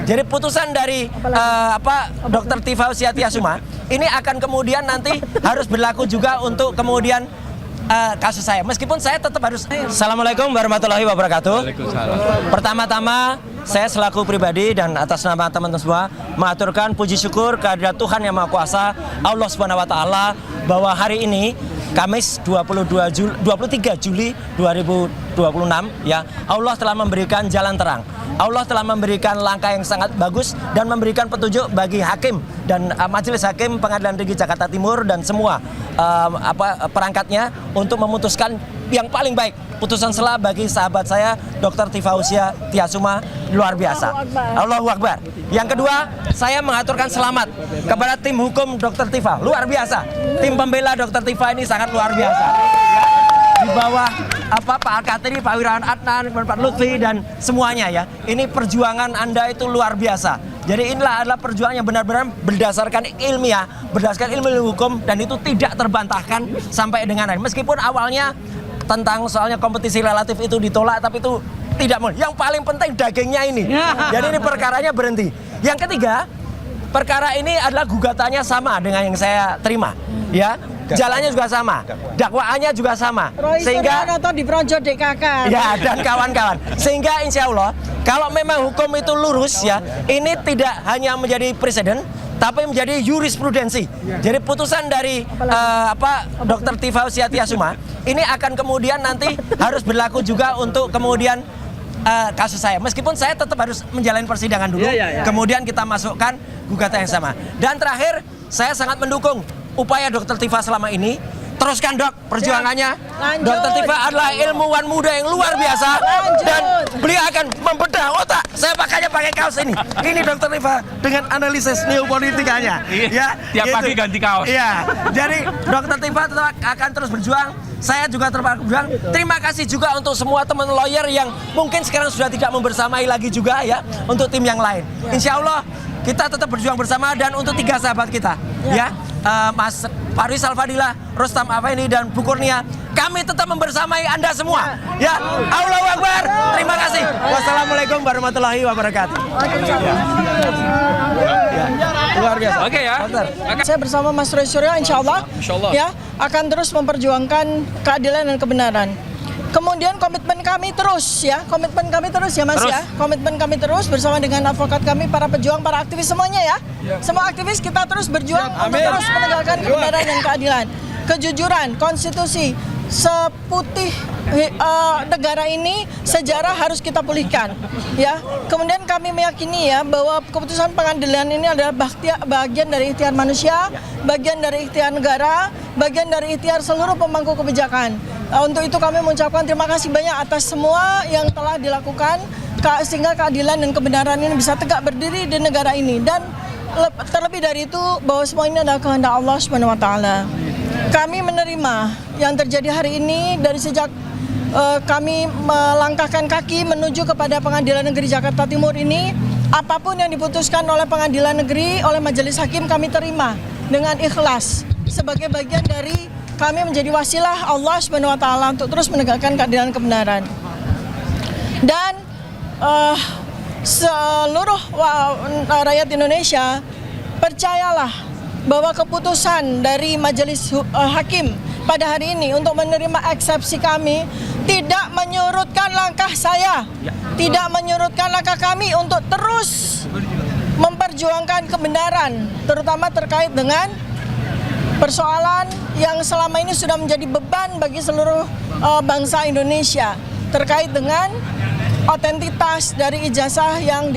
Jadi putusan dari Dr. Tifausia Tiasuma ini akan kemudian nanti harus berlaku juga untuk kemudian kasus saya. Meskipun saya tetap harus. Assalamualaikum warahmatullahi wabarakatuh. Pertama-tama saya selaku pribadi dan atas nama teman-teman semua mengaturkan puji syukur kehadirat Tuhan Yang Maha Kuasa, Allah Subhanahu wa taala, bahwa hari ini Kamis 23 Juli 2026 ya, Allah telah memberikan jalan terang. Allah telah memberikan langkah yang sangat bagus dan memberikan petunjuk bagi hakim dan majelis hakim Pengadilan Negeri Jakarta Timur dan semua perangkatnya untuk memutuskan yang paling baik. Putusan sela bagi sahabat saya Dr. Tifausia Tiasuma luar biasa. Allahu Akbar. Yang kedua, saya mengaturkan selamat kepada tim hukum Dr. Tifa, luar biasa. Tim pembela Dr. Tifa ini sangat luar biasa. Di bawah Pak Al-Katiri, Pak Wirawan Adnan, Pak Lutfi dan semuanya ya. Ini perjuangan Anda itu luar biasa. Jadi inilah adalah perjuangan yang benar-benar berdasarkan ilmiah, berdasarkan ilmu hukum, dan itu tidak terbantahkan sampai dengan hari. Meskipun awalnya tentang soalnya kompetisi relatif itu ditolak, tapi itu tidak mau. Yang paling penting dagingnya ini. Jadi ini perkaranya berhenti. Yang ketiga, perkara ini adalah gugatannya sama dengan yang saya terima, ya. Jalannya juga sama, dakwaannya juga sama, sehingga di Projo DKK ya dan kawan-kawan, sehingga insya Allah kalau memang hukum itu lurus ya, ini tidak hanya menjadi presiden tapi menjadi jurisprudensi. Jadi putusan dari Dr. Tifausia Tiasuma ini akan kemudian nanti harus berlaku juga untuk kemudian kasus saya. Meskipun saya tetap harus menjalani persidangan dulu, kemudian kita masukkan gugatan yang sama. Dan terakhir, saya sangat mendukung upaya Dr. Tifa selama ini. Teruskan dok perjuangannya. Dr. Tifa adalah ilmuwan muda yang luar biasa. Dan beliau akan membedah otak. Saya pakainya pakai kaos ini. Ini Dr. Tifa dengan analisis neopolitikanya. Ya, tiap pagi ganti kaos. Iya. Jadi Dr. Tifa tetap akan terus berjuang. Saya juga terus berjuang. Terima kasih juga untuk semua teman lawyer yang mungkin sekarang sudah tidak membersamai lagi juga ya, untuk tim yang lain. Insya Allah kita tetap berjuang bersama. Dan untuk 3 sahabat kita ya, Mas Faris Al-Fadilah, Rustam Afeni dan Bu Kurnia, kami tetap membersamai Anda semua. Ya, Allahu Akbar. Terima kasih. Wassalamualaikum warahmatullahi wabarakatuh. Luar biasa. Oke ya. Saya bersama Mas Roy Suryo insya Allah ya akan terus memperjuangkan keadilan dan kebenaran. Kemudian komitmen kami terus ya Mas ya. Komitmen kami terus bersama dengan advokat kami, para pejuang, para aktivis semuanya ya. Semua aktivis kita terus berjuang untuk terus menegakkan kebenaran dan keadilan. Kejujuran, konstitusi, seputih negara ini, sejarah harus kita pulihkan ya. Kemudian kami meyakini ya bahwa keputusan pengadilan ini adalah bagian dari ikhtiar manusia, bagian dari ikhtiar negara, bagian dari ikhtiar seluruh pemangku kebijakan. Untuk itu kami mengucapkan terima kasih banyak atas semua yang telah dilakukan sehingga keadilan dan kebenaran ini bisa tegak berdiri di negara ini. Dan terlebih dari itu bahwa semua ini adalah kehendak Allah Subhanahu wa taala. Kami menerima yang terjadi hari ini dari sejak kami melangkahkan kaki menuju kepada Pengadilan Negeri Jakarta Timur ini. Apapun yang diputuskan oleh Pengadilan Negeri, oleh Majelis Hakim, kami terima dengan ikhlas sebagai bagian dari kami menjadi wasilah Allah Subhanahu wa taala untuk terus menegakkan keadilan kebenaran. Dan seluruh rakyat Indonesia, percayalah bahwa keputusan dari Majelis Hakim pada hari ini untuk menerima eksepsi kami tidak menyurutkan langkah saya, tidak menyurutkan langkah kami untuk terus memperjuangkan kebenaran, terutama terkait dengan persoalan yang selama ini sudah menjadi beban bagi seluruh bangsa Indonesia terkait dengan otentitas dari ijazah yang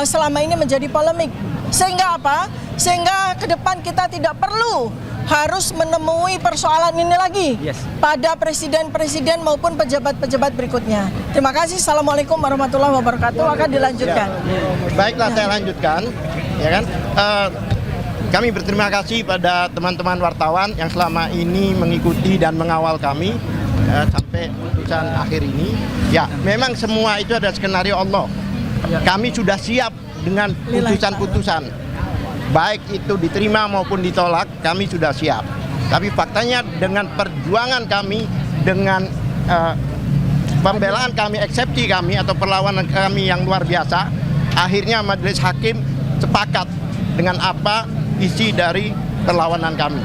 selama ini menjadi polemik. Sehingga apa? Sehingga ke depan kita tidak perlu harus menemui persoalan ini lagi pada presiden-presiden maupun pejabat-pejabat berikutnya. Terima kasih. Assalamualaikum warahmatullahi wabarakatuh. Akan dilanjutkan. Baiklah, saya lanjutkan. Ya kan? Kami berterima kasih pada teman-teman wartawan yang selama ini mengikuti dan mengawal kami sampai putusan akhir ini. Ya, memang semua itu ada skenario Allah. Kami sudah siap dengan putusan-putusan. Baik itu diterima maupun ditolak, kami sudah siap. Tapi faktanya dengan perjuangan kami, dengan pembelaan kami, eksepsi kami atau perlawanan kami yang luar biasa, akhirnya majelis hakim sepakat dengan apa isi dari perlawanan kami.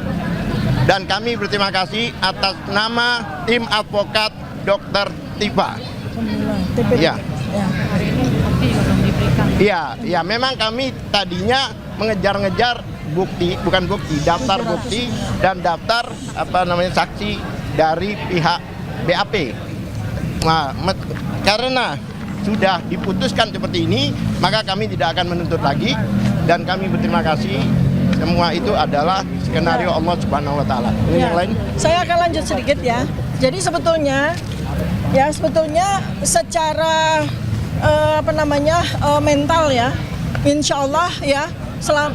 Dan kami berterima kasih atas nama tim advokat Dr. Tifa. Ya. Ya, memang kami tadinya mengejar-ngejar bukti, bukan bukti, daftar bukti dan daftar saksi dari pihak BAP. Nah, karena sudah diputuskan seperti ini, maka kami tidak akan menuntut lagi dan kami berterima kasih. Semua itu adalah skenario Allah Subhanahu wa taala. Yang lain? Saya akan lanjut sedikit ya. Jadi sebetulnya secara mental ya, insya Allah ya,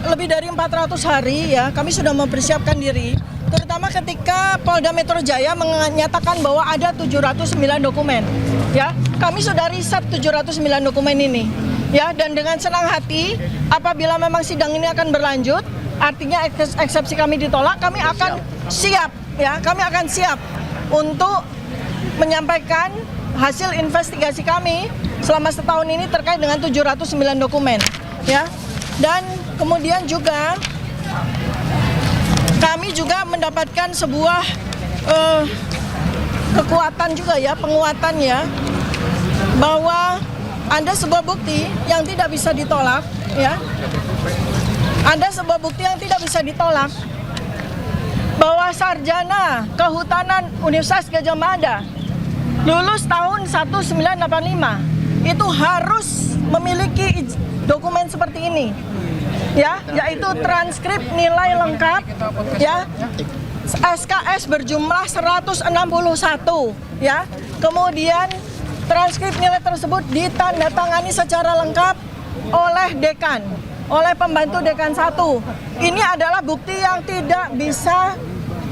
lebih dari 400 hari ya kami sudah mempersiapkan diri, terutama ketika Polda Metro Jaya menyatakan bahwa ada 709 dokumen ya, kami sudah riset 709 dokumen ini ya, dan dengan senang hati apabila memang sidang ini akan berlanjut, artinya eksepsi kami ditolak, kami akan siap ya, kami akan siap untuk menyampaikan hasil investigasi kami selama setahun ini terkait dengan 709 dokumen ya. Dan kemudian juga kami juga mendapatkan sebuah kekuatan juga ya, penguatan ya, bahwa ada sebuah bukti yang tidak bisa ditolak ya. Ada sebuah bukti yang tidak bisa ditolak bahwa sarjana kehutanan Universitas Gadjah Mada lulus tahun 1985 itu harus memiliki dokumen seperti ini ya, yaitu transkrip nilai lengkap ya, SKS berjumlah 161 ya, kemudian transkrip nilai tersebut ditandatangani secara lengkap oleh dekan, oleh pembantu dekan 1. Ini adalah bukti yang tidak bisa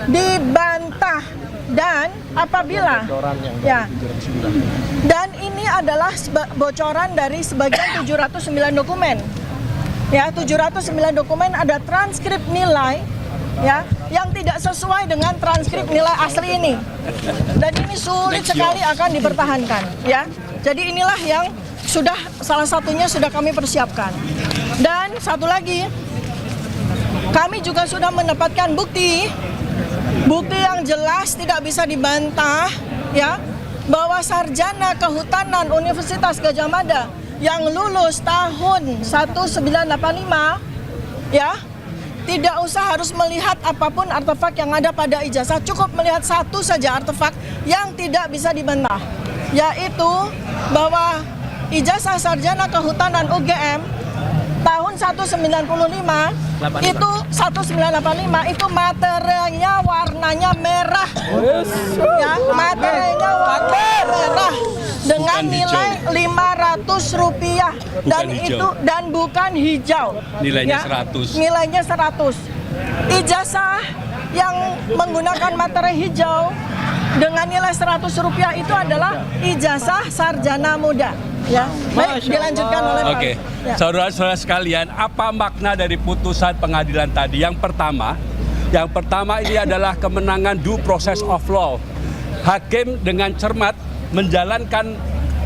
dibantah, dan apabila ya, dan ini adalah bocoran dari sebagian 709 dokumen ya, 709 dokumen ada transkrip nilai ya yang tidak sesuai dengan transkrip nilai asli ini, dan ini sulit sekali akan dipertahankan ya. Jadi inilah yang salah satunya sudah kami persiapkan. Dan satu lagi, kami juga sudah mendapatkan bukti yang jelas tidak bisa dibantah ya, bahwa sarjana kehutanan Universitas Gadjah Mada yang lulus tahun 1985 ya, tidak usah harus melihat apapun artefak yang ada pada ijazah, cukup melihat satu saja artefak yang tidak bisa dibantah, yaitu bahwa ijazah sarjana kehutanan UGM tahun 1985 itu 1985 itu materinya warnanya merah ya, materinya warna merah dengan nilai Rp500 dan itu dan bukan hijau, nilainya ya, 100. nilainya 100. Ijazah yang menggunakan materi hijau dengan nilai Rp100 itu adalah ijazah sarjana muda. Ya, baik, dilanjutkan oleh Pak. Oke, Ya. saudara-saudara sekalian, apa makna dari putusan pengadilan tadi? Yang pertama ini adalah kemenangan due process of law. Hakim dengan cermat menjalankan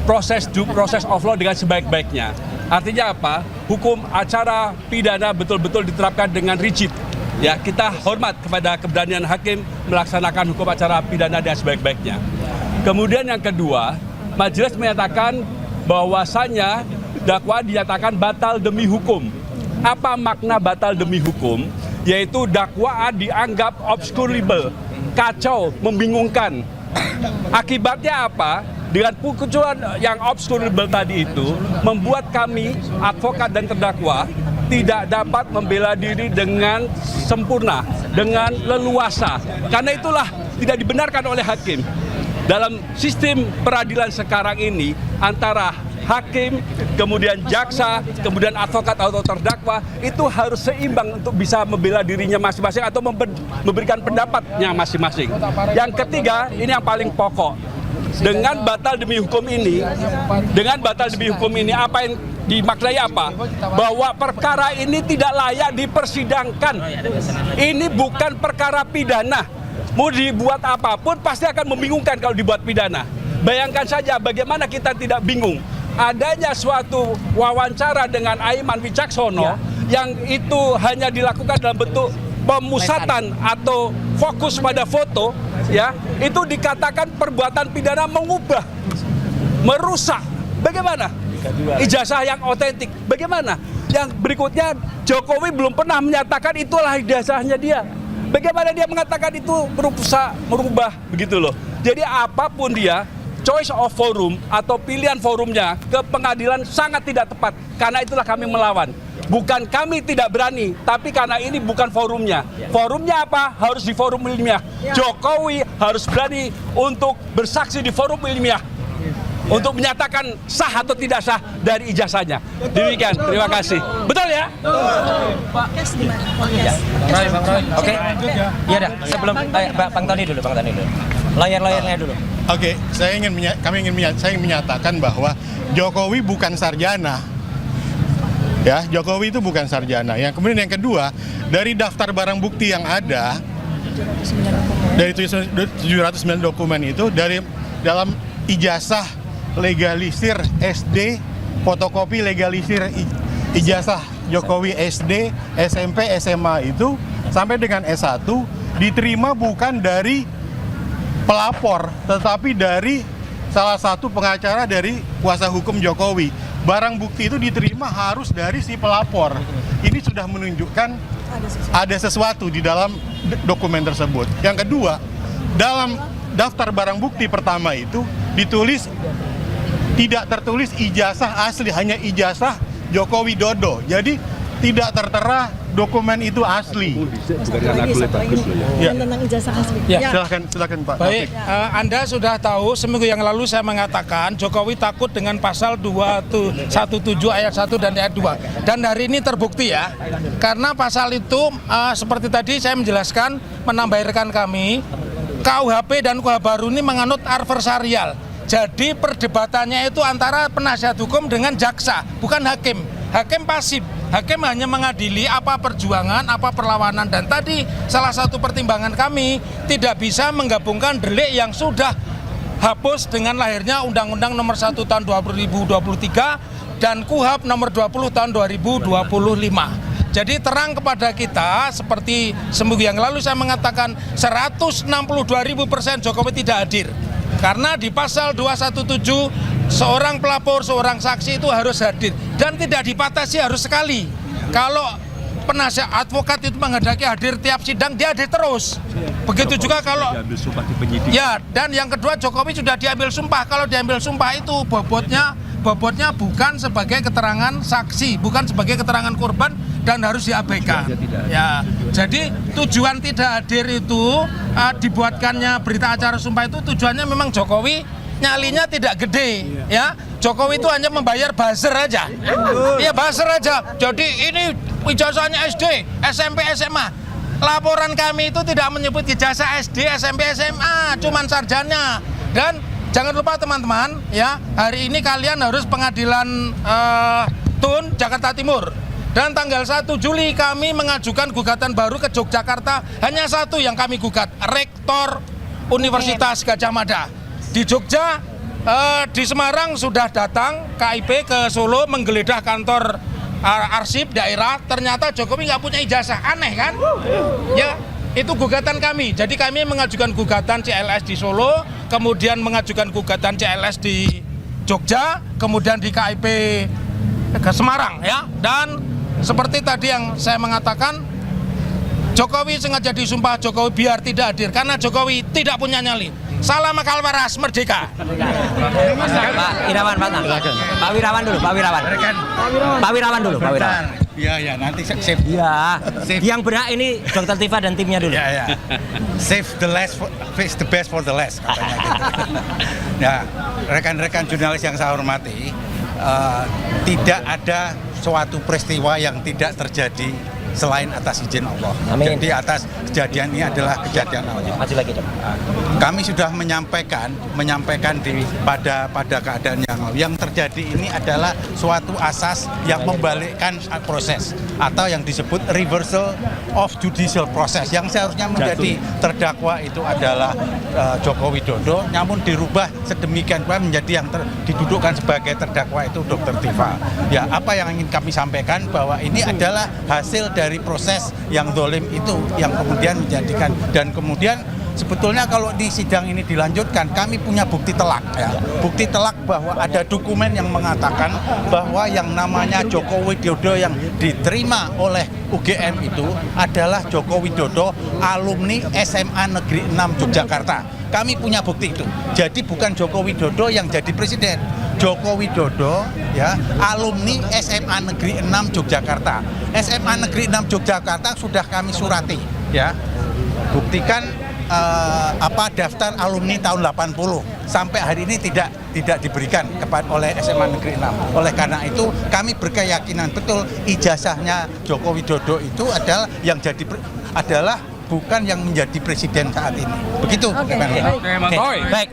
proses due process of law dengan sebaik-baiknya. Artinya apa? Hukum acara pidana betul-betul diterapkan dengan rigid. Ya, kita hormat kepada keberanian hakim melaksanakan hukum acara pidana dengan sebaik-baiknya. Kemudian yang kedua, majelis menyatakan bahwasanya dakwaan dinyatakan batal demi hukum. Apa makna batal demi hukum? Yaitu dakwaan dianggap obscurable, kacau, membingungkan. Akibatnya apa? Dengan putusan yang obscurable tadi itu membuat kami, advokat dan terdakwa, tidak dapat membela diri dengan sempurna, dengan leluasa. Karena itulah tidak dibenarkan oleh hakim. Dalam sistem peradilan sekarang ini, antara hakim, kemudian jaksa, kemudian advokat atau terdakwa, itu harus seimbang untuk bisa membela dirinya masing-masing atau memberikan pendapatnya masing-masing. Yang ketiga, ini yang paling pokok. Dengan batal demi hukum ini, apa yang dimaknai apa? Bahwa perkara ini tidak layak dipersidangkan. Ini bukan perkara pidana. Mau dibuat apapun pasti akan membingungkan kalau dibuat pidana. Bayangkan saja bagaimana kita tidak bingung. adanya suatu wawancara dengan Aiman Wicaksono yang itu hanya dilakukan dalam bentuk pemusatan atau fokus pada foto, ya, itu dikatakan perbuatan pidana mengubah, merusak. Bagaimana? Ijazah yang otentik. Bagaimana? Yang berikutnya, Jokowi belum pernah menyatakan itulah ijazahnya dia. Bagaimana dia mengatakan itu berusaha merubah, begitu loh. Jadi apapun dia, choice of forum atau pilihan forumnya ke pengadilan sangat tidak tepat. Karena itulah kami melawan. Bukan kami tidak berani, tapi karena ini bukan forumnya. Forumnya apa? Harus di forum ilmiah. Jokowi harus berani untuk bersaksi di forum ilmiah. Untuk menyatakan sah atau tidak sah dari ijazahnya. Demikian, terima kasih. Betul ya? Oke. Iya dah, sebelum Bang Tony dulu. Lawyer-lawyernya dulu. Oke, saya ingin menyatakan bahwa Jokowi bukan sarjana. Ya, Jokowi itu bukan sarjana. Yang kemudian yang kedua, dari daftar barang bukti yang ada dari 709 dokumen itu, dari dalam ijazah legalisir SD, fotokopi legalisir ijazah Jokowi SD, SMP, SMA itu sampai dengan S1 diterima bukan dari pelapor, tetapi dari salah satu pengacara dari kuasa hukum Jokowi. Barang bukti itu diterima harus dari si pelapor. Ini sudah menunjukkan ada sesuatu di dalam dokumen tersebut. Yang kedua, dalam daftar barang bukti pertama itu ditulis, tidak tertulis ijazah asli, hanya ijazah Joko Widodo. Jadi tidak tertera dokumen itu asli. Bukan karena aku bagus loh ya. Tentang ijazah asli. Ya. Silakan Pak. Baik, Anda sudah tahu seminggu yang lalu saya mengatakan Jokowi takut dengan pasal 217 ayat 1 dan ayat 2. Dan hari ini terbukti ya. Karena pasal itu seperti tadi saya menjelaskan, menambah rekan kami, KUHP dan KUHP baru ini menganut adversarial. Jadi perdebatannya itu antara penasihat hukum dengan jaksa, bukan hakim. Hakim pasif. Hakim hanya mengadili apa perjuangan, apa perlawanan. Dan tadi salah satu pertimbangan kami tidak bisa menggabungkan delik yang sudah hapus dengan lahirnya Undang-Undang Nomor 1 Tahun 2023 dan KUHP Nomor 20 Tahun 2025. Jadi terang kepada kita, seperti seminggu yang lalu saya mengatakan 162.000% Jokowi tidak hadir. Karena di pasal 217 seorang pelapor, seorang saksi itu harus hadir dan tidak dibatasi harus sekali. Kalau penasihat advokat itu menghendaki hadir tiap sidang, dia hadir terus. Begitu juga kalau ya, dan yang kedua Jokowi sudah diambil sumpah. Kalau diambil sumpah itu bobotnya bukan sebagai keterangan saksi, bukan sebagai keterangan korban dan harus diabaikan. Ya, jadi tujuan tidak hadir itu dibuatkannya berita acara sumpah itu tujuannya memang Jokowi nyalinya tidak gede, ya. Jokowi itu hanya membayar buzzer aja. Iya, buzzer aja. Jadi ini ijazahnya SD, SMP, SMA. Laporan kami itu tidak menyebut ijazah SD, SMP, SMA, cuman sarjana. Dan jangan lupa teman-teman, ya, hari ini kalian harus pengadilan TUN Jakarta Timur. Dan tanggal 1 Juli kami mengajukan gugatan baru ke Yogyakarta. Hanya satu yang kami gugat, Rektor Universitas Gadjah Mada. Di Jogja, di Semarang sudah datang KIP ke Solo menggeledah kantor arsip daerah. Ternyata Jokowi nggak punya ijazah, aneh kan? Ya, itu gugatan kami. Jadi kami mengajukan gugatan CLS di Solo, kemudian mengajukan gugatan CLS di Jogja, kemudian di KIP ke Semarang, ya. Dan seperti tadi yang saya mengatakan, Jokowi sengaja disumpah Jokowi biar tidak hadir karena Jokowi tidak punya nyali. Salam akal waras, merdeka. Pak Irawan, Pak Wirawan dulu. Ya, nanti save. Ya, yang benar ini Dr. Tifa dan timnya dulu. Ya. Save the last, face the best for the last, katanya gitu. Ya, rekan-rekan jurnalis yang saya hormati, tidak ada suatu peristiwa yang tidak terjadi selain atas izin Allah. Amin. Jadi atas kejadian ini adalah kejadian Allah. Maju lagi dok. Kami sudah menyampaikan pada keadaan yang terjadi ini adalah suatu asas yang membalikkan proses atau yang disebut reversal of judicial process, yang seharusnya menjadi terdakwa itu adalah Joko Widodo, namun dirubah sedemikian rupa menjadi yang didudukkan sebagai terdakwa itu Dr. Tiva. Ya, apa yang ingin kami sampaikan bahwa ini adalah hasil dari proses yang zalim itu yang kemudian menjadikan, dan kemudian sebetulnya kalau di sidang ini dilanjutkan, kami punya bukti telak ya. Bukti telak bahwa ada dokumen yang mengatakan bahwa yang namanya Joko Widodo yang diterima oleh UGM itu adalah Joko Widodo alumni SMA Negeri 6 Yogyakarta. Kami punya bukti itu. Jadi bukan Joko Widodo yang jadi presiden. Joko Widodo ya alumni SMA Negeri 6 Yogyakarta. SMA Negeri 6 Yogyakarta sudah kami surati ya. Buktikan daftar alumni tahun 80 sampai hari ini tidak diberikan oleh SMA Negeri 6. Oleh karena itu kami berkeyakinan betul ijazahnya Joko Widodo itu adalah bukan yang menjadi presiden saat ini. Begitu. Oke, Baik.